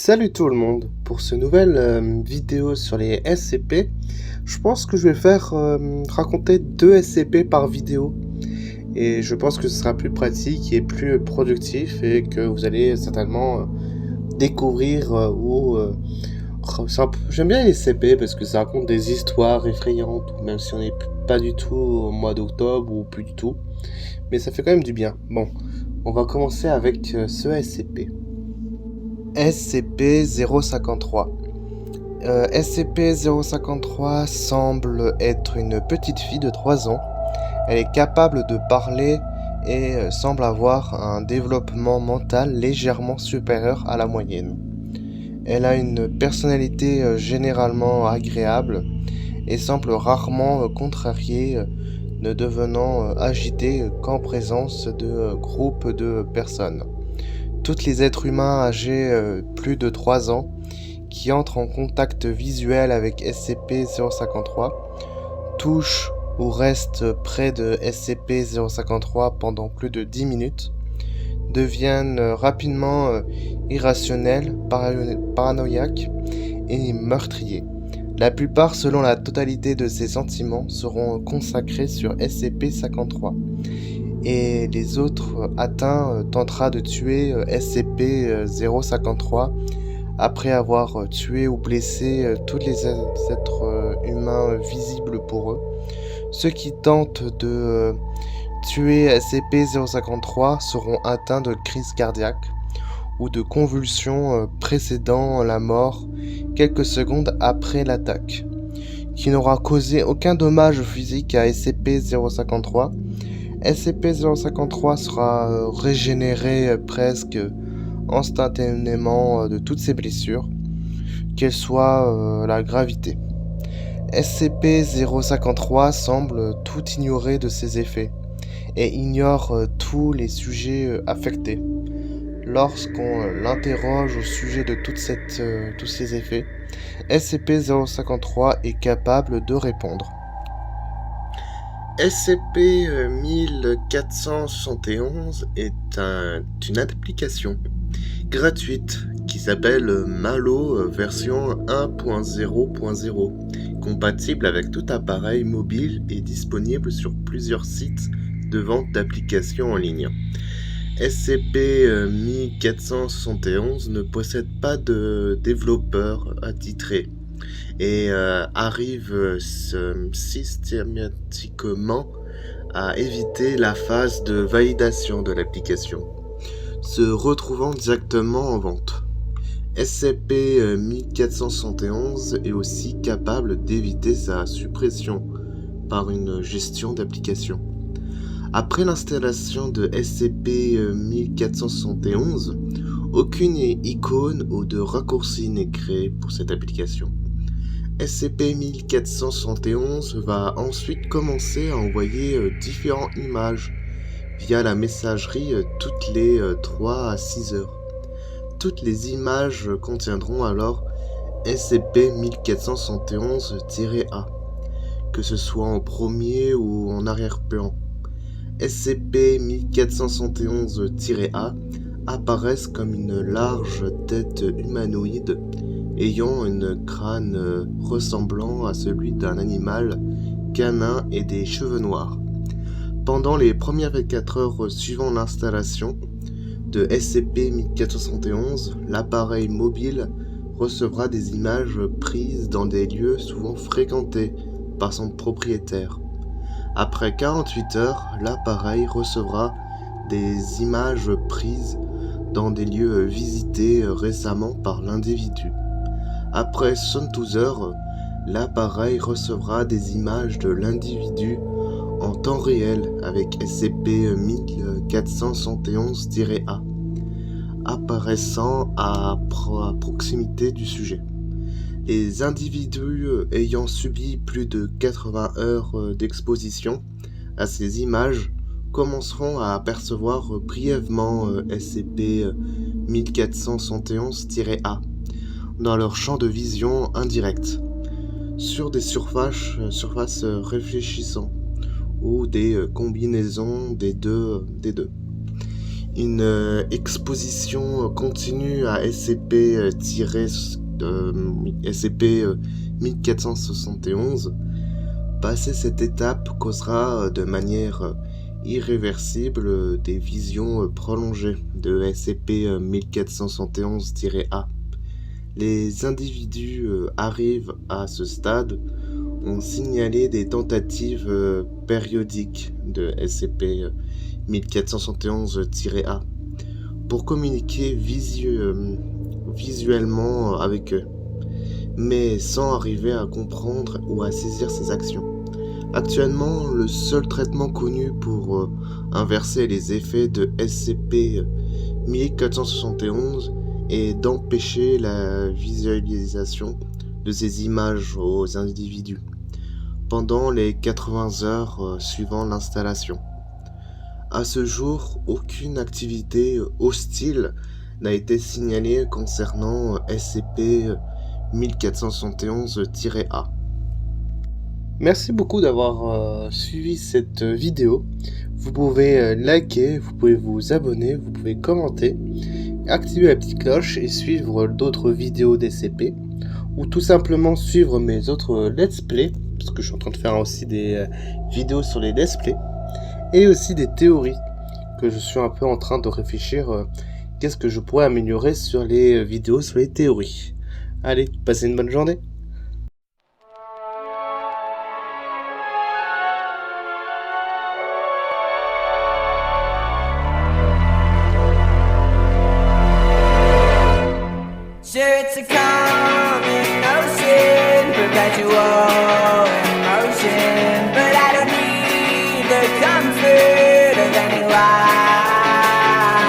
Salut tout le monde! Pour ce nouvelle vidéo sur les SCP, je pense que je vais faire raconter 2 SCP par vidéo et je pense que ce sera plus pratique et plus productif et que vous allez certainement découvrir j'aime bien les SCP parce que ça raconte des histoires effrayantes, même si on n'est pas du tout au mois d'octobre ou plus du tout, mais ça fait quand même du bien. Bon, on va commencer avec ce SCP. SCP-053. SCP-053 semble être une petite fille de 3 ans. Elle est capable de parler et semble avoir un développement mental légèrement supérieur à la moyenne. Elle a une personnalité généralement agréable et semble rarement contrariée, ne devenant agitée qu'en présence de groupes de personnes. Tous les êtres humains âgés plus de 3 ans qui entrent en contact visuel avec SCP-053 touchent ou restent près de SCP-053 pendant plus de 10 minutes, deviennent rapidement irrationnels, paranoïaques et meurtriers. La plupart, selon la totalité de ces sentiments, seront consacrés sur SCP-53. Et les autres atteints tentera de tuer SCP-053 après avoir tué ou blessé tous les êtres humains visibles pour eux. Ceux qui tentent de tuer SCP-053 seront atteints de crise cardiaque ou de convulsions précédant la mort quelques secondes après l'attaque, qui n'aura causé aucun dommage physique à SCP-053. SCP-053 sera régénéré presque instantanément de toutes ses blessures, quelle soit la gravité. SCP-053 semble tout ignorer de ses effets et ignore tous les sujets affectés. Lorsqu'on l'interroge au sujet de tous ces effets, SCP-053 est capable de répondre. SCP-1471 est une application gratuite qui s'appelle Malo version 1.0.0, compatible avec tout appareil mobile et disponible sur plusieurs sites de vente d'applications en ligne. SCP-1471 ne possède pas de développeur attitré et arrive systématiquement à éviter la phase de validation de l'application, se retrouvant directement en vente. SCP-1471 est aussi capable d'éviter sa suppression par une gestion d'application. Après l'installation de SCP-1471, aucune icône ou de raccourci n'est créé pour cette application. SCP-1471 va ensuite commencer à envoyer différentes images via la messagerie toutes les 3 à 6 heures. Toutes les images contiendront alors SCP-1471-A, que ce soit en premier ou en arrière-plan. SCP-1471-A apparaissent comme une large tête humanoïde ayant un crâne ressemblant à celui d'un animal canin et des cheveux noirs. Pendant les premières 24 heures suivant l'installation de SCP-1471, l'appareil mobile recevra des images prises dans des lieux souvent fréquentés par son propriétaire. Après 48 heures, l'appareil recevra des images prises dans des lieux visités récemment par l'individu. Après 72 heures, l'appareil recevra des images de l'individu en temps réel avec SCP-1471-A, apparaissant à proximité du sujet. Les individus ayant subi plus de 80 heures d'exposition à ces images commenceront à apercevoir brièvement SCP-1471-A dans leur champ de vision indirect, sur des surfaces réfléchissant ou des combinaisons des deux. Une exposition continue à SCP-1471. Passer cette étape causera de manière irréversible des visions prolongées de SCP-1471-A. Les individus arrivent à ce stade ont signalé des tentatives périodiques de SCP-1471-A pour communiquer visuellement avec eux, mais sans arriver à comprendre ou à saisir ces actions. Actuellement, le seul traitement connu pour inverser les effets de SCP-1471 est d'empêcher la visualisation de ces images aux individus pendant les 80 heures suivant l'installation. À ce jour, aucune activité hostile n'a été signalée concernant SCP-1471-A. Merci beaucoup d'avoir suivi cette vidéo. Vous pouvez liker, vous pouvez vous abonner, vous pouvez commenter, activer la petite cloche et suivre d'autres vidéos d'SCP, ou tout simplement suivre mes autres let's play, parce que je suis en train de faire aussi des vidéos sur les let's play, et aussi des théories, que je suis un peu en train de réfléchir qu'est-ce que je pourrais améliorer sur les vidéos sur les théories. Allez, passez une bonne journée. Sure, it's a common notion, perpetual emotion, but I don't need the comfort of any lie.